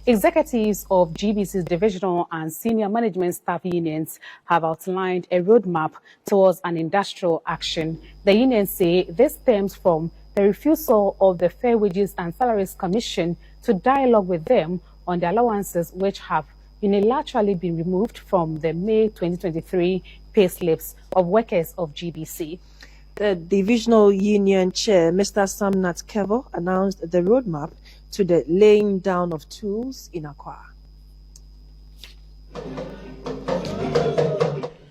Executives of GBC's divisional and senior management staff unions have outlined a roadmap towards an industrial action. The unions say this stems from the refusal of the Fair Wages and Salaries Commission to dialogue with them on the allowances which have unilaterally been removed from the May 2023 pay slips of workers of GBC. The divisional union chair, Mr. Samnat Kevo, announced the roadmap to the laying down of tools in Accra.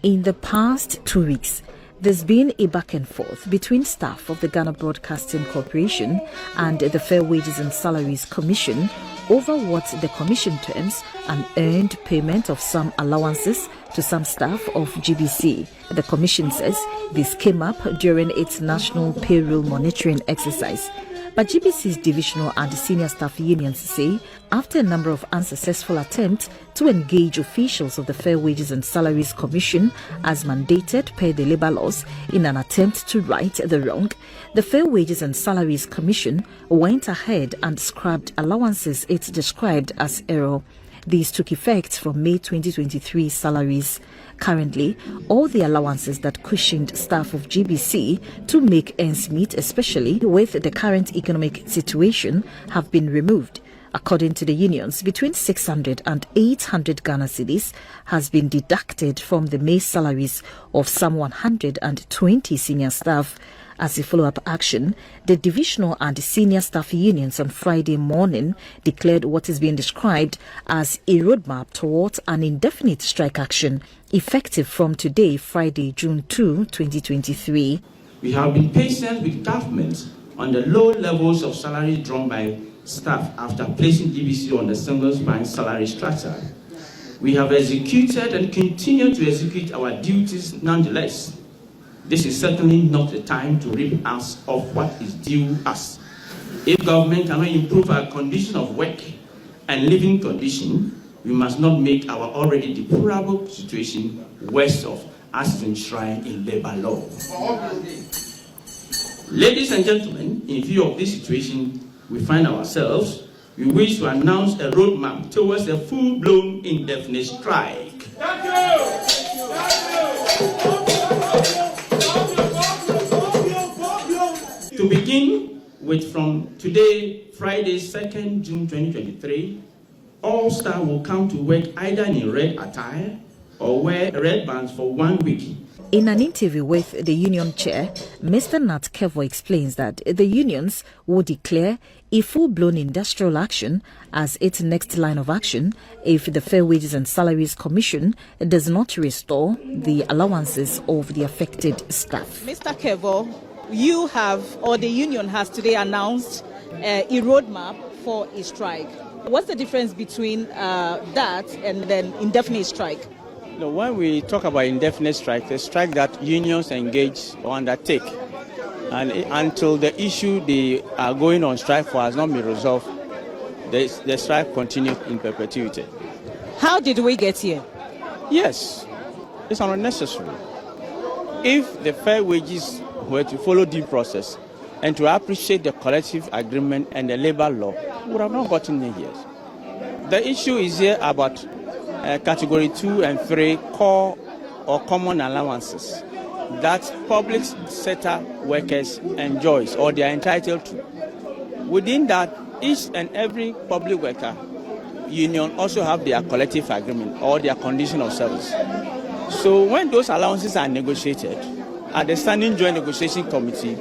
In the past 2 weeks, there's been a back and forth between staff of the Ghana Broadcasting Corporation and the Fair Wages and Salaries Commission over what the commission terms an earned payment of some allowances to some staff of GBC. The commission says this came up during its national payroll monitoring exercise. But GBC's divisional and senior staff unions say after a number of unsuccessful attempts to engage officials of the Fair Wages and Salaries Commission as mandated per the labour laws in an attempt to right the wrong, the Fair Wages and Salaries Commission went ahead and scrapped allowances it described as error. These took effect from May 2023 salaries. Currently, all the allowances that cushioned staff of GBC to make ends meet, especially with the current economic situation, have been removed. According to the unions, between 600 and 800 Ghana cedis has been deducted from the May salaries of some 120 senior staff. As a follow-up action, the divisional and senior staff unions on Friday morning declared what is being described as a roadmap towards an indefinite strike action effective from today, Friday, June 2, 2023. We have been patient with government on the low levels of salary drawn by staff after placing GBC on the single spine salary structure. We have executed and continue to execute our duties nonetheless. This is certainly not the time to rip us of what is due us. If government cannot improve our condition of work and living condition, we must not make our already deplorable situation worse off as enshrined in labor law. Ladies and gentlemen, in view of this situation we find ourselves, we wish to announce a roadmap towards a full-blown indefinite strike. Thank you. To begin with, from today, Friday, 2nd June 2023, all staff will come to work either in red attire or wear red bands for 1 week. In an interview with the union chair, Mr. Nat Kevo explains that the unions will declare a full-blown industrial action as its next line of action if the Fair Wages and Salaries Commission does not restore the allowances of the affected staff. Mr. Kevo, you have, or the union has today announced a roadmap for a strike. What's the difference between that and then indefinite strike? No, when we talk about indefinite strike, a strike that unions engage or undertake, and until the issue they are going on strike for has not been resolved, the strike continues in perpetuity. How did we get here? Yes, it's unnecessary. If the fair wages were to follow due process and to appreciate the collective agreement and the labor law, we would have not gotten here. The issue is here about category 2 and 3 core or common allowances that public sector workers enjoys or they are entitled to. Within that, each and every public worker union also have their collective agreement or their condition of service. So when those allowances are negotiated at the Standing Joint Negotiation Committee,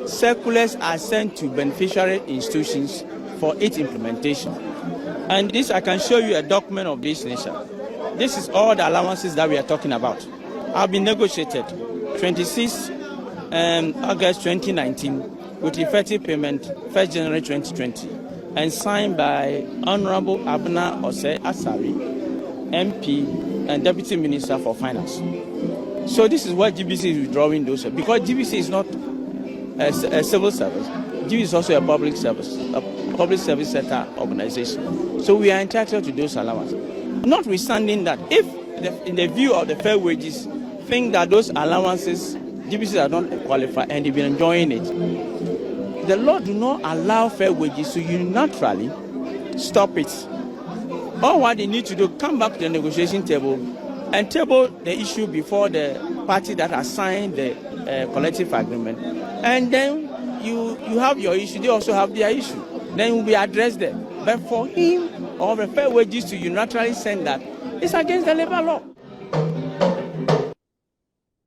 circulars are sent to beneficiary institutions for its implementation. And this, I can show you a document of this nature. This is all the allowances that we are talking about. Have been negotiated 26 August 2019 with effective payment 1st January 2020 and signed by Honorable Abna Ose Asari, MP and Deputy Minister for Finance. So this is what GBC is withdrawing those, because GBC is not a civil service. GBC is also a public service sector organization. So we are entitled to those allowances. Notwithstanding that, if in the view of the fair wages think that those allowances GBC are not qualified and they've been enjoying it, the law do not allow fair wages to unilaterally stop it All what they need to do, come back to the negotiation table and table the issue before the party that has signed the collective agreement. And then you have your issue, they also have their issue. Then it will be addressed there. But for him or the fair wages to unilaterally send that, it's against the labor law.